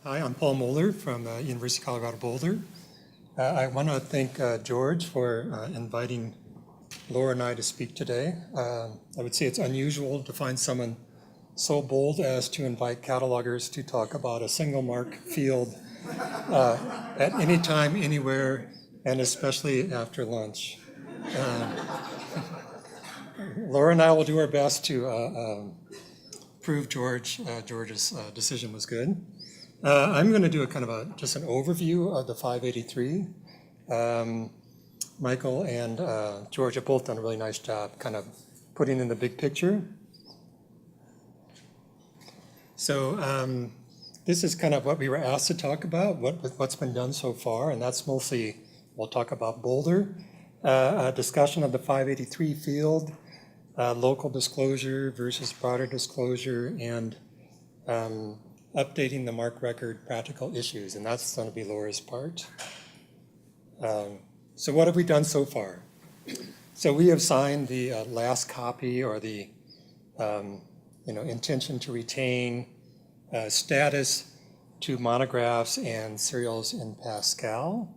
Hi, I'm Paul Moeller from University of Colorado Boulder. I want to thank George for inviting Laura and I to speak today. I would say it's unusual to find someone so bold as to invite catalogers to talk about a single mark field at any time, anywhere, and especially after lunch. Laura and I will do our best to prove George's decision was good. I'm going to do a kind of just an overview of the 583. Michael and George have both done a really nice job kind of putting in the big picture. So this is kind of what we were asked to talk about, what's been done so far, and that's mostly, we'll talk about Boulder, a discussion of the 583 field, local disclosure versus broader disclosure, and updating the MARC record practical issues, and that's going to be Laura's part. So what have we done so far? So we have signed the last copy or the intention to retain status to monographs and serials in Pascal.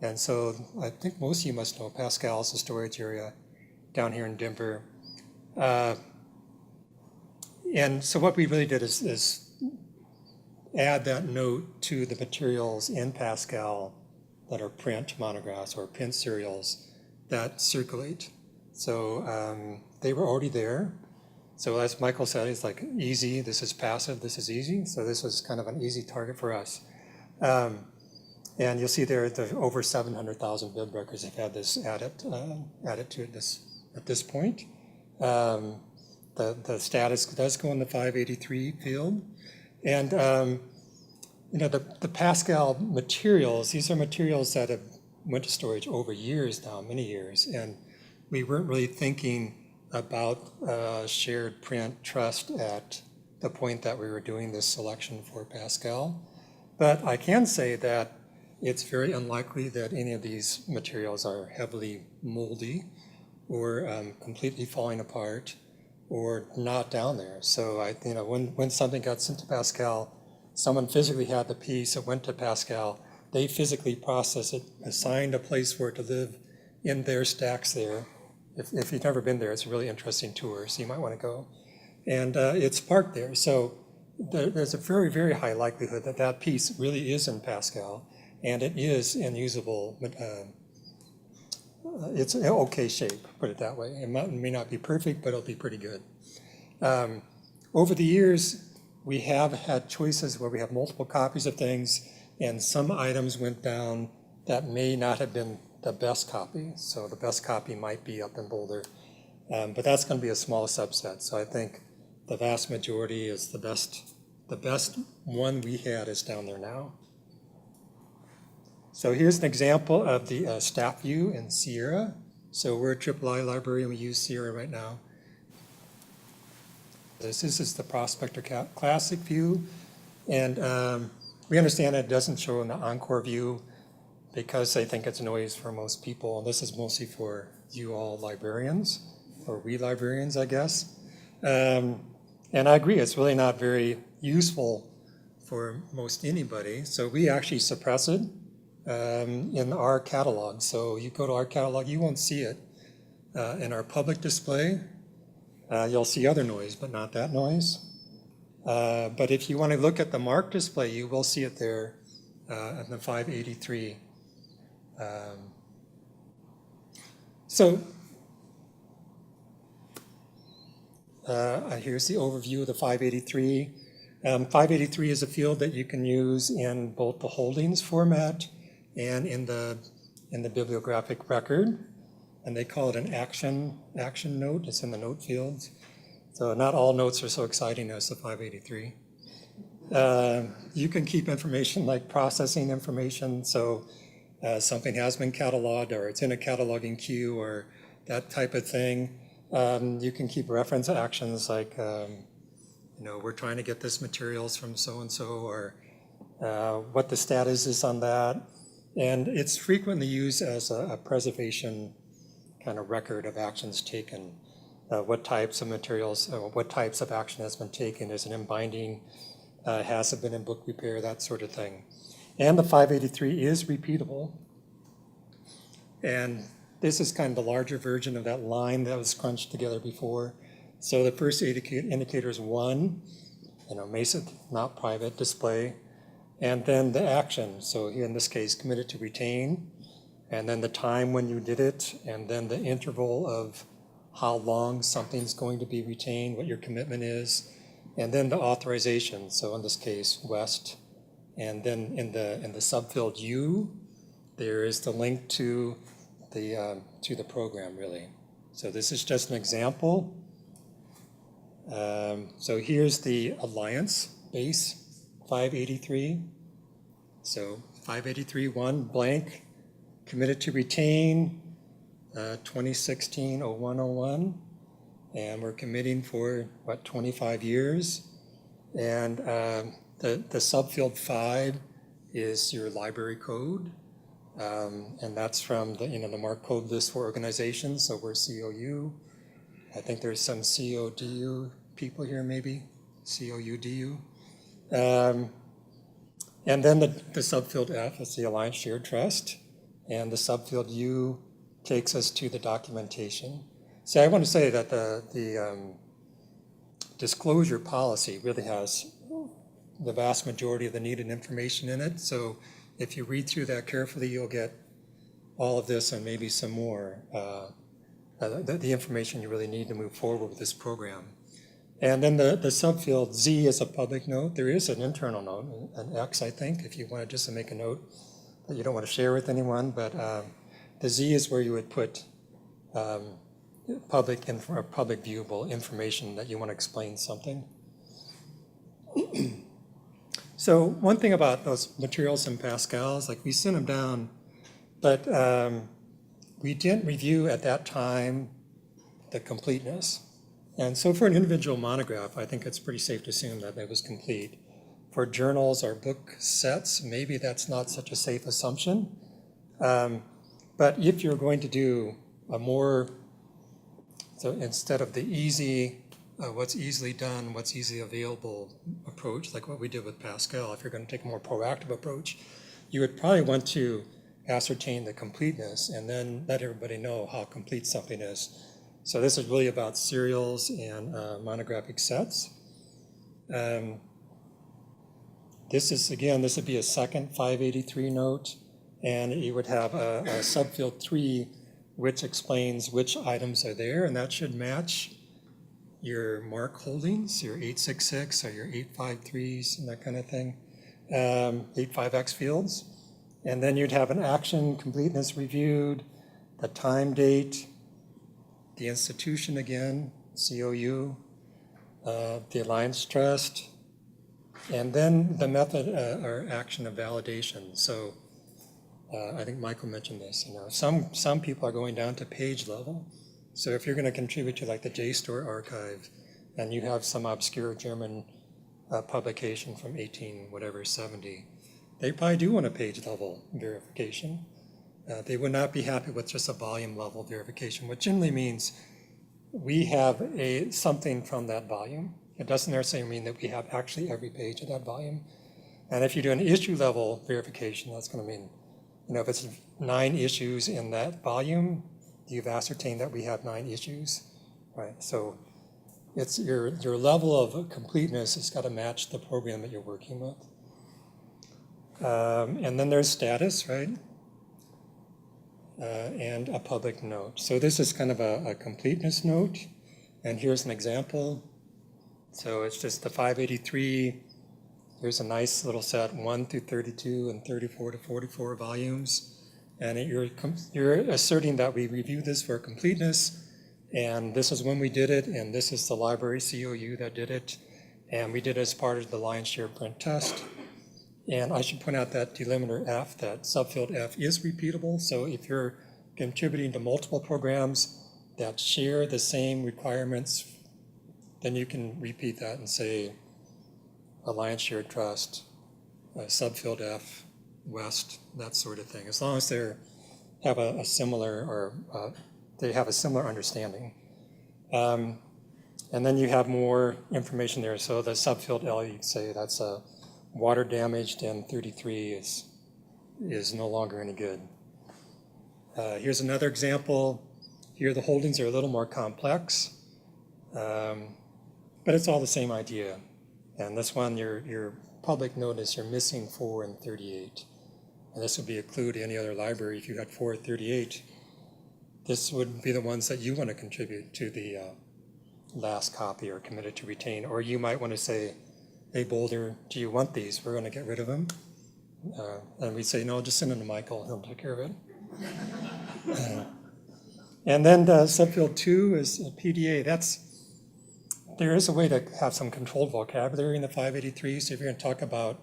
And so I think most of you must know Pascal is a storage area down here in Denver. And so what we really did is add that note to the materials in Pascal that are print monographs or print serials that circulate. So they were already there. So as Michael said, it's like easy, this is passive, this is easy. So this was kind of an easy target for us. And you'll see there the over 700,000 bib records have had this added to it at this point. The status does go in the 583 field. And the Pascal materials, these are materials that have went to storage over years now, many years, and we weren't really thinking about shared print trust at the point that we were doing this selection for Pascal. But I can say that it's very unlikely that any of these materials are heavily moldy or completely falling apart or not down there. So when something got sent to Pascal, someone physically had the piece, it went to Pascal, they physically processed it, assigned a place for it to live in their stacks there. If you've never been there, it's a really interesting tour, so you might want to go. And it's parked there. So there's a very, very high likelihood that that piece really is in Pascal, and it is in usable, it's an okay shape, put it that way. It may not be perfect, but it'll be pretty good. Over the years, we have had choices where we have multiple copies of things, and some items went down that may not have been the best copy. So the best copy might be up in Boulder, but that's going to be a small subset. So I think the vast majority is the best one we had is down there now. So here's an example of the staff view in Sierra. So we're a III library and we use Sierra right now. This is the Prospector Classic view. And we understand it doesn't show in the Encore view because they think it's noise for most people. This is mostly for you all librarians, or we librarians, I guess. And I agree, it's really not very useful for most anybody. So we actually suppress it in our catalog. So you go to our catalog, you won't see it. In our public display, you'll see other noise, but not that noise. But if you want to look at the MARC display, you will see it there in the 583. Here's the overview of the 583. 583 is a field that you can use in both the holdings format and in the bibliographic record. And they call it an action note. It's in the note fields. So not all notes are so exciting as the 583. You can keep information like processing information. So something has been cataloged or it's in a cataloging queue or that type of thing. You can keep reference actions like, we're trying to get this materials from so-and-so or what the status is on that. And it's frequently used as a preservation kind of record of actions taken. What types of materials, what types of action has been taken. Is it in binding? hasn't been in book repair, that sort of thing. And the 583 is repeatable. And this is kind of the larger version of that line that was crunched together before. So the first indicator is 1, MESA, not private, display. And then the action, so here in this case, committed to retain, and then the time when you did it, and then the interval of how long something's going to be retained, what your commitment is, and then the authorization, so in this case, West. And then in the subfield U, there is the link to the program, really. So this is just an example. So here's the Alliance base 583. So 583.1 blank, committed to retain 2016-0101, and we're committing for, 25 years. And the subfield 5 is your library code, and that's from the MARC code list for organizations, so we're COU. I think there's some CODU people here maybe, COUDU. And then the subfield F is the Alliance Shared Trust, and the subfield U takes us to the documentation. So I want to say that the disclosure policy really has the vast majority of the needed information in it. So if you read through that carefully, you'll get all of this and maybe some more, the information you really need to move forward with this program. And then the subfield Z is a public note. There is an internal note, an X, I think, if you wanted just to make a note that you don't want to share with anyone. But the Z is where you would put public viewable information that you want to explain something. So one thing about those materials in Pascal is, like, we sent them down, but we didn't review at that time the completeness. And so for an individual monograph, I think it's pretty safe to assume that it was complete. For journals or book sets, maybe that's not such a safe assumption. But if you're going to do a more, so instead of the easy, what's easily done, what's easily available approach, like what we did with Pascal, if you're going to take a more proactive approach, you would probably want to ascertain the completeness and then let everybody know how complete something is. So this is really about serials and monographic sets. This would be a second 583 note, and you would have a subfield 3 which explains which items are there, and that should match your MARC holdings, your 866 or your 853s and that kind of thing, 85X fields. And then you'd have an action completeness reviewed, the time date, the institution again, COU, the Alliance Trust, and then the method or action of validation. So I think Michael mentioned this. Some people are going down to page level. So if you're going to contribute to like the JSTOR archive, and you have some obscure German publication from 1870, they probably do want a page level verification. They would not be happy with just a volume level verification, which generally means we have something from that volume. It doesn't necessarily mean that we have actually every page of that volume. And if you do an issue level verification, that's going to mean, if it's 9 issues in that volume, you've ascertained that we have 9 issues, right? So it's your level of completeness has got to match the program that you're working with. And then there's status, right? And a public note. So this is kind of a completeness note, and here's an example. So it's just the 583. Here's a nice little set, 1 through 32 and 34 to 44 volumes. And you're asserting that we reviewed this for completeness, and this is when we did it, and this is the library COU that did it, and we did it as part of the Alliance Shared Print test. And I should point out that delimiter F, that subfield F, is repeatable. So if you're contributing to multiple programs that share the same requirements, then you can repeat that and say Alliance Shared Trust, subfield F, West, that sort of thing, as long as they have a similar understanding. And then you have more information there. So the subfield L, you say that's a water damaged, and 33 is no longer any good. Here's another example. Here the holdings are a little more complex, but it's all the same idea. And this one, your public notice, you're missing 4 and 38. And this would be a clue to any other library. If you had 4 and 38, this would be the ones that you want to contribute to the last copy or committed to retain. Or you might want to say, hey, Boulder, do you want these? We're going to get rid of them. And we say, no, just send them to Michael. He'll take care of it. And then subfield 2 is PDA. There is a way to have some controlled vocabulary in the 583. So if you're going to talk about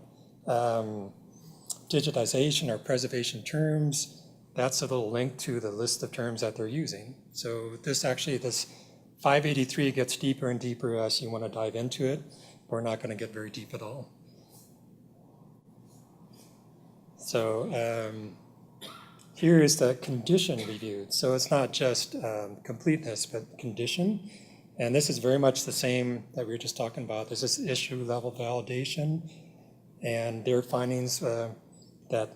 digitization or preservation terms, that's a little link to the list of terms that they're using. So this 583 gets deeper and deeper as you want to dive into it. We're not going to get very deep at all. So here is the condition reviewed. So it's not just completeness, but condition. And this is very much the same that we were just talking about. This is issue level validation. And their findings that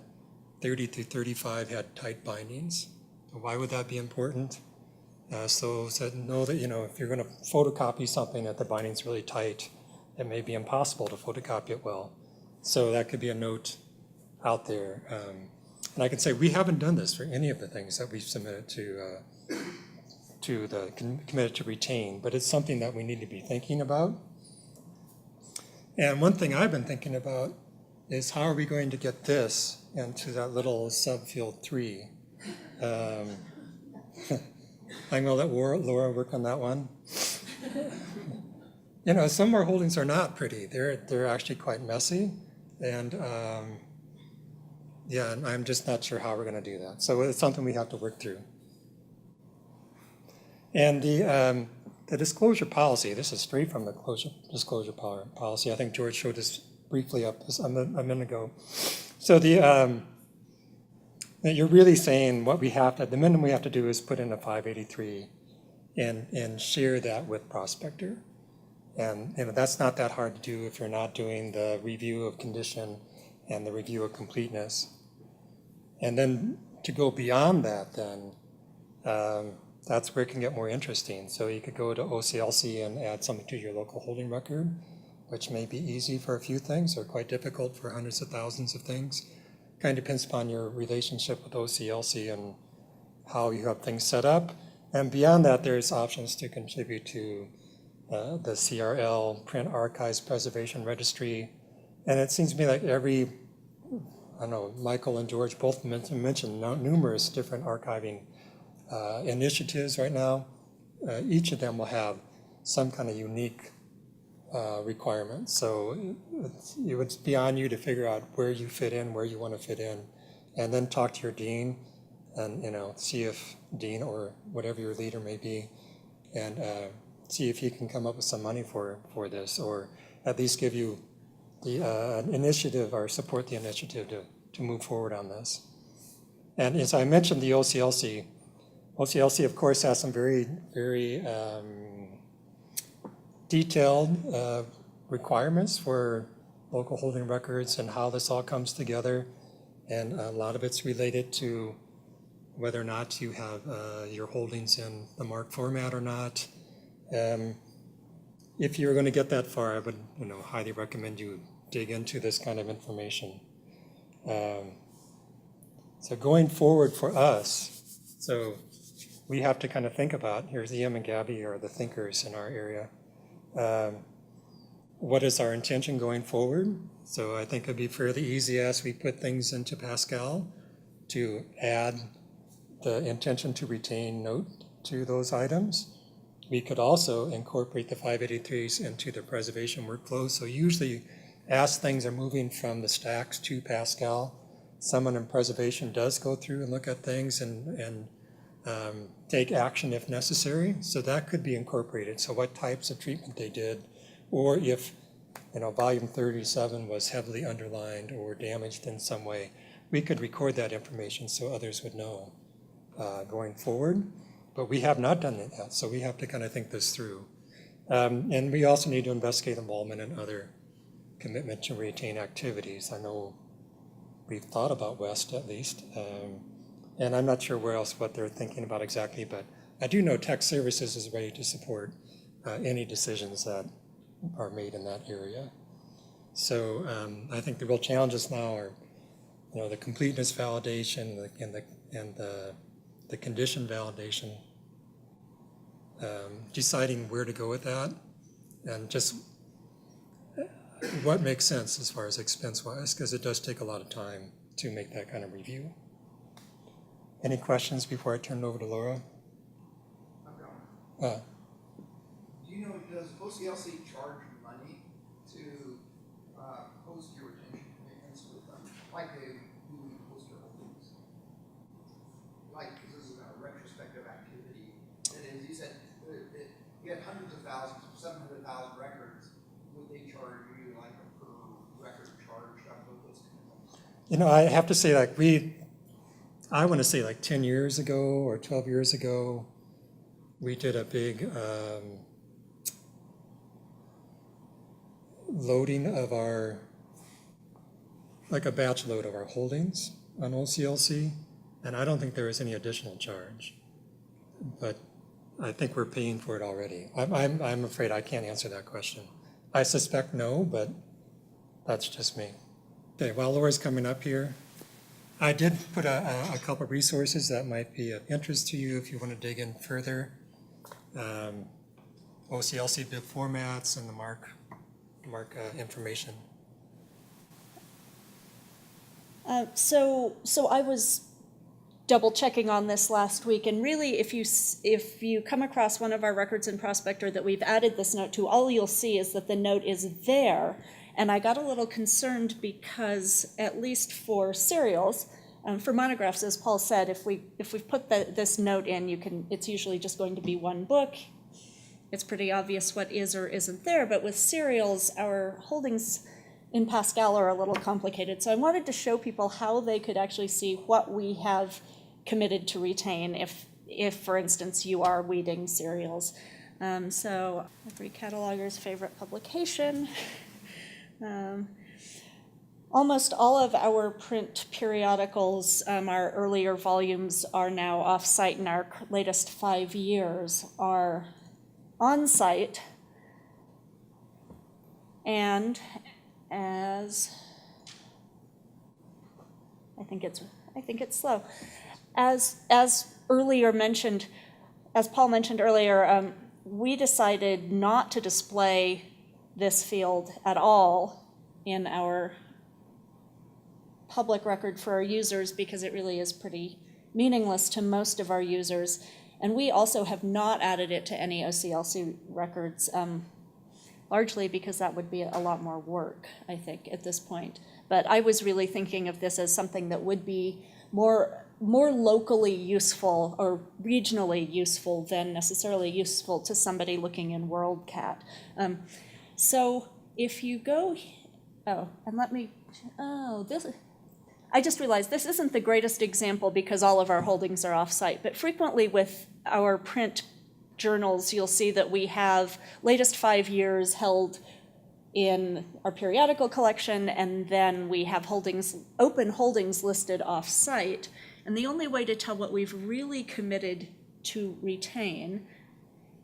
30 through 35 had tight bindings. Why would that be important? So know that, if you're going to photocopy something that the binding's really tight, it may be impossible to photocopy it well. So that could be a note out there. And I can say we haven't done this for any of the things that we've submitted to the committed to retain, but it's something that we need to be thinking about. And one thing I've been thinking about is how are we going to get this into that little subfield 3? I'm going to let Laura work on that one. Some of our holdings are not pretty. They're actually quite messy, and and I'm just not sure how we're going to do that. So it's something we have to work through. And the disclosure policy, this is straight from the disclosure policy. I think George showed this briefly up a minute ago. So you're really saying the minimum we have to do is put in a 583 and share that with prospector. And that's not that hard to do if you're not doing the review of condition and the review of completeness. And then to go beyond that, then that's where it can get more interesting. So you could go to OCLC and add something to your local holding record, which may be easy for a few things or quite difficult for hundreds of thousands of things. Kind of depends upon your relationship with OCLC and how you have things set up. And beyond that, there's options to contribute to the CRL, Print Archives Preservation Registry. And it seems to me like Michael and George both mentioned numerous different archiving initiatives right now. Each of them will have some kind of unique requirements. So it's beyond you to figure out where you fit in, where you want to fit in, and then talk to your dean and see if dean or whatever your leader may be, and see if he can come up with some money for this, or at least give you the initiative or support the initiative to move forward on this. And as I mentioned, the OCLC of course has some very, very detailed requirements for local holding records and how this all comes together. And a lot of it's related to whether or not you have your holdings in the MARC format or not. If you're going to get that far, I would highly recommend you dig into this kind of information. So going forward for us, so we have to kind of think about, here's Ian and Gabby are the thinkers in our area. What is our intention going forward? So I think it'd be fairly easy as we put things into Pascal to add the intention to retain note to those items. We could also incorporate the 583s into the preservation workflow. So usually as things are moving from the stacks to Pascal, someone in preservation does go through and look at things and take action if necessary. So that could be incorporated. So what types of treatment they did, or if volume 37 was heavily underlined or damaged in some way, we could record that information so others would know going forward. But we have not done it yet, so we have to kind of think this through. And we also need to investigate involvement in other commitment to retain activities. I know we've thought about West at least, and I'm not sure where else what they're thinking about exactly, but I do know Tech Services is ready to support any decisions that are made in that area. So I think the real challenges now are, the completeness validation and the condition validation, deciding where to go with that, and just what makes sense as far as expense-wise, because it does take a lot of time to make that kind of review. Any questions before I turn it over to Laura? Do you know, does OCLC charge money to host your retention commitments with them, like they do host your holdings? Like, this is a retrospective activity. That is, you said you had hundreds of thousands, 700,000 records. Would they charge you like a per record charge on both those commitments? I have to say, I want to say 10 years ago or 12 years ago, we did a big loading of a batch load of our holdings on OCLC, and I don't think there was any additional charge, but I think we're paying for it already. I'm afraid I can't answer that question. I suspect no, but that's just me. Okay, while Laura's coming up here, I did put a couple of resources that might be of interest to you if you want to dig in further. OCLC bib formats and the mark information. So I was double checking on this last week, and really if you come across one of our records in Prospector that we've added this note to, all you'll see is that the note is there. And I got a little concerned because, at least for serials, for monographs, as Paul said, if we've put this note in, it's usually just going to be one book. It's pretty obvious what is or isn't there. But with serials, our holdings in Pascal are a little complicated. So I wanted to show people how they could actually see what we have committed to retain if for instance, you are weeding serials. So every cataloger's favorite publication. Almost all of our print periodicals, our earlier volumes are now off-site, and our latest 5 years are on-site. And as I think it's slow. As earlier mentioned, as Paul mentioned earlier, we decided not to display this field at all in our public record for our users because it really is pretty meaningless to most of our users. And we also have not added it to any OCLC records, largely because that would be a lot more work, I think, at this point. But I was really thinking of this as something that would be more locally useful or regionally useful than necessarily useful to somebody looking in WorldCat. So if you go, I just realized this isn't the greatest example because all of our holdings are off-site, but frequently with our print journals, you'll see that we have latest 5 years held in our periodical collection, and then we have open holdings listed off-site. And the only way to tell what we've really committed to retain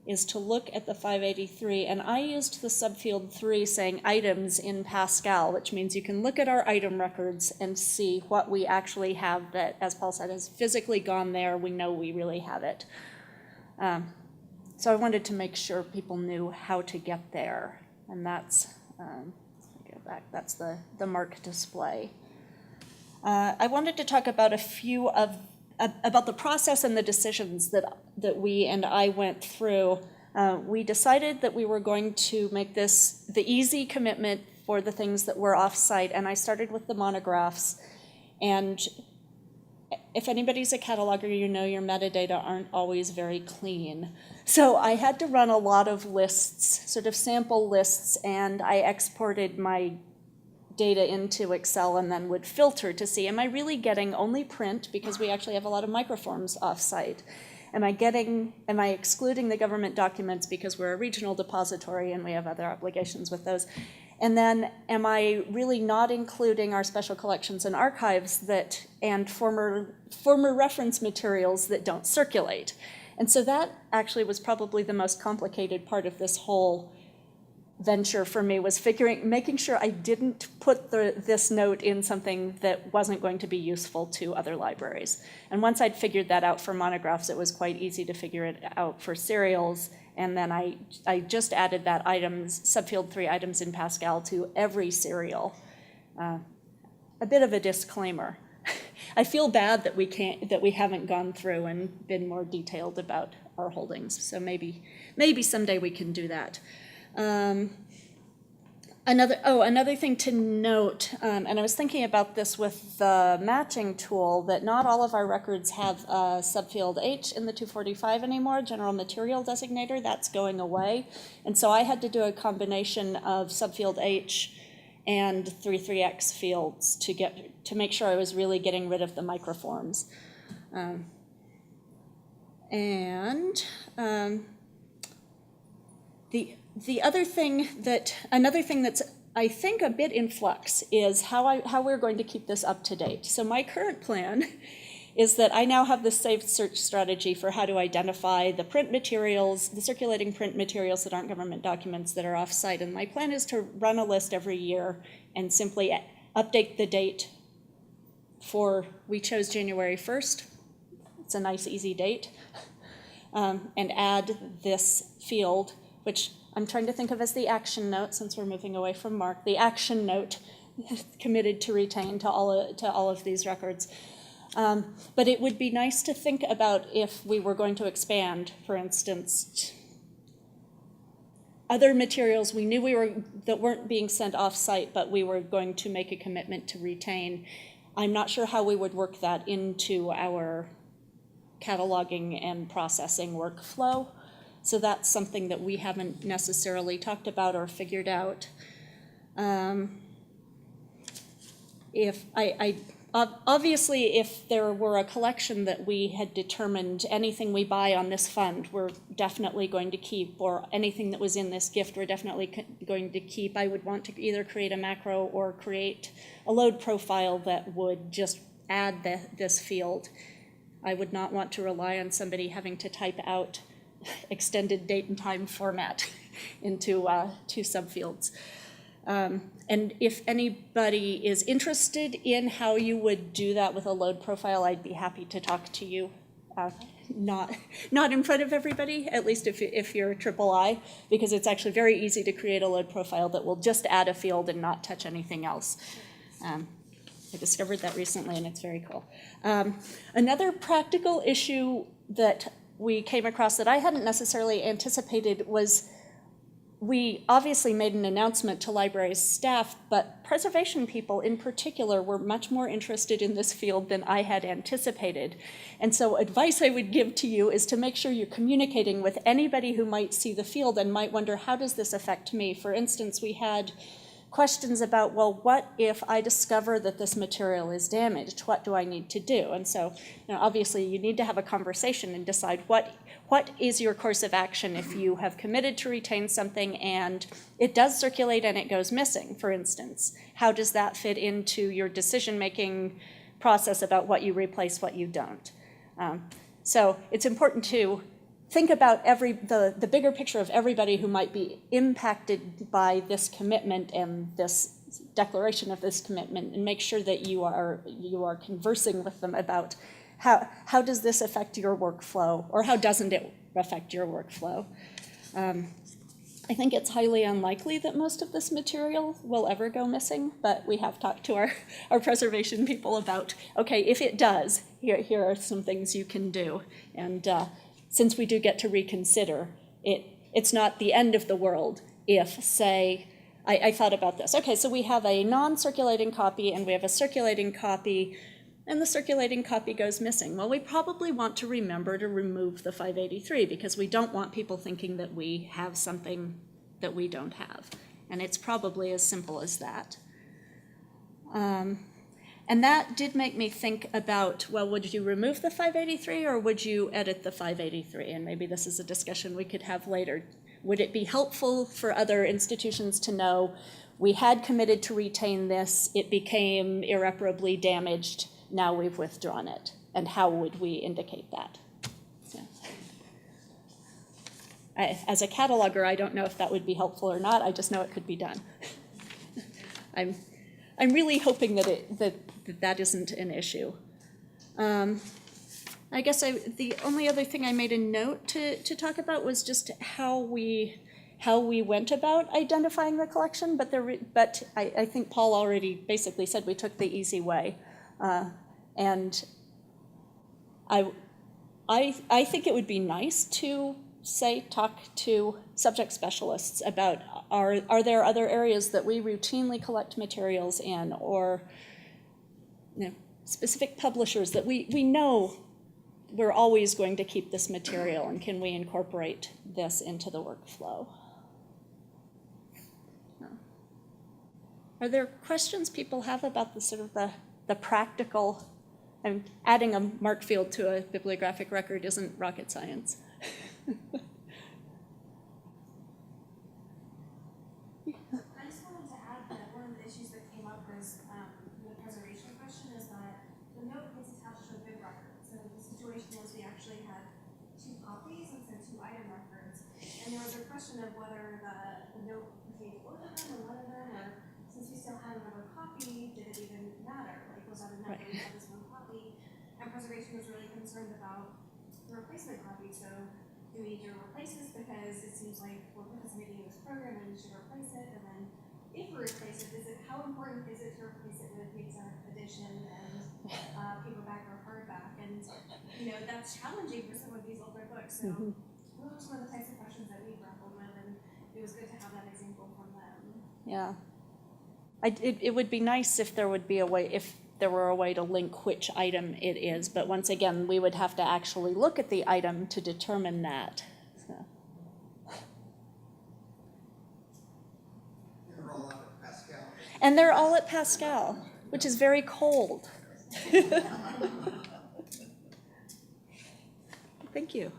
is to look at the 583, and I used the subfield 3 saying items in Pascal, which means you can look at our item records and see what we actually have that, as Paul said, has physically gone there. We know we really have it. So I wanted to make sure people knew how to get there, and that's, go back, that's the mark display. I wanted to talk about about the process and the decisions that we and I went through. We decided that we were going to make this the easy commitment for the things that were off-site, and I started with the monographs. And if anybody's a cataloger, you know your metadata aren't always very clean. So I had to run a lot of lists, sort of sample lists, and I exported my data into Excel and then would filter to see, am I really getting only print, because we actually have a lot of microforms off-site, Am I excluding the government documents because we're a regional depository and we have other obligations with those? And then am I really not including our special collections and archives and former reference materials that don't circulate? And so that actually was probably the most complicated part of this whole venture for me, was making sure I didn't put this note in something that wasn't going to be useful to other libraries. And once I'd figured that out for monographs, it was quite easy to figure it out for serials. And then I just added that subfield 3 items in Pascal to every serial. A bit of a disclaimer. I feel bad that we haven't gone through and been more detailed about our holdings. So maybe someday we can do that. Another thing to note, and I was thinking about this with the matching tool, that not all of our records have a subfield H in the 245 anymore, general material designator. That's going away. And so I had to do a combination of subfield H and 33X fields to make sure I was really getting rid of the microforms. Another thing that's, I think, a bit in flux is how we're going to keep this up to date. So my current plan is that I now have this saved search strategy for how to identify the print materials, the circulating print materials that aren't government documents that are off-site. And my plan is to run a list every year and simply update the date we chose January 1st. It's a nice, easy date. And add this field, which I'm trying to think of as the action note, since we're moving away from Mark, the action note committed to retain to all of these records. But it would be nice to think about if we were going to expand, for instance, other materials we knew that weren't being sent off-site, but we were going to make a commitment to retain. I'm not sure how we would work that into our cataloging and processing workflow. So that's something that we haven't necessarily talked about or figured out. Obviously, if there were a collection that we had determined anything we buy on this fund, we're definitely going to keep, or anything that was in this gift, we're definitely going to keep, I would want to either create a macro or create a load profile that would just add this field. I would not want to rely on somebody having to type out extended date and time format into 2 subfields. And if anybody is interested in how you would do that with a load profile, I'd be happy to talk to you. Not in front of everybody, at least if you're I, because it's actually very easy to create a load profile that will just add a field and not touch anything else. I discovered that recently, and it's very cool. Another practical issue that we came across that I hadn't necessarily anticipated was, we obviously made an announcement to libraries staff, but preservation people in particular were much more interested in this field than I had anticipated. And so advice I would give to you is to make sure you're communicating with anybody who might see the field and might wonder, how does this affect me? For instance, we had questions about, well, what if I discover that this material is damaged? What do I need to do? And so, obviously you need to have a conversation and decide what is your course of action if you have committed to retain something and it does circulate and it goes missing, for instance. How does that fit into your decision-making process about what you replace, what you don't? So it's important to think about the bigger picture of everybody who might be impacted by this commitment and this declaration of this commitment, and make sure that you are conversing with them about how does this affect your workflow, or how doesn't it affect your workflow. I think it's highly unlikely that most of this material will ever go missing, but we have talked to our preservation people about, okay, if it does, here are some things you can do. And since we do get to reconsider, it's not the end of the world if, say, I thought about this. Okay, so we have a non-circulating copy and we have a circulating copy, and the circulating copy goes missing. Well, we probably want to remember to remove the 583 because we don't want people thinking that we have something that we don't have. And it's probably as simple as that. And that did make me think about, well, would you remove the 583 or would you edit the 583? And maybe this is a discussion we could have later. Would it be helpful for other institutions to know we had committed to retain this, it became irreparably damaged, now we've withdrawn it? And how would we indicate that? So, as a cataloger, I don't know if that would be helpful or not, I just know it could be done. I'm really hoping that that isn't an issue. I guess the only other thing I made a note to talk about was just how we went about identifying the collection, but I think Paul already basically said we took the easy way. And I think it would be nice to talk to subject specialists about are there other areas that we routinely collect materials in, or specific publishers that we know we're always going to keep this material, and can we incorporate this into the workflow? Are there questions people have about the sort of the practical? And adding a mark field to a bibliographic record isn't rocket science. I just wanted to add that one of the issues that came up was the preservation question is that the note gets attached to a bib record. So the situation was we actually had 2 copies instead of 2 item records. And there was a question of whether the note contained both of them or one of them, or since we still had another copy, did it even matter? Like, was that enough to have this one copy? And preservation was really concerned about the replacement copy. So do we need to replace this because it seems like we're participating in this program and we should replace it? And then if we replace it, how important is it to replace it with the exact edition and paperback or hardback? And that's challenging for some of these older books. So those are some of the types of questions that we grappled with, and it was good to have that example from them. Yeah, it would be nice if there would be a way, if there were a way to link which item it is, but once again, we would have to actually look at the item to determine that. So. They're all out at Pascal. And they're all at Pascal, which is very cold. Thank you.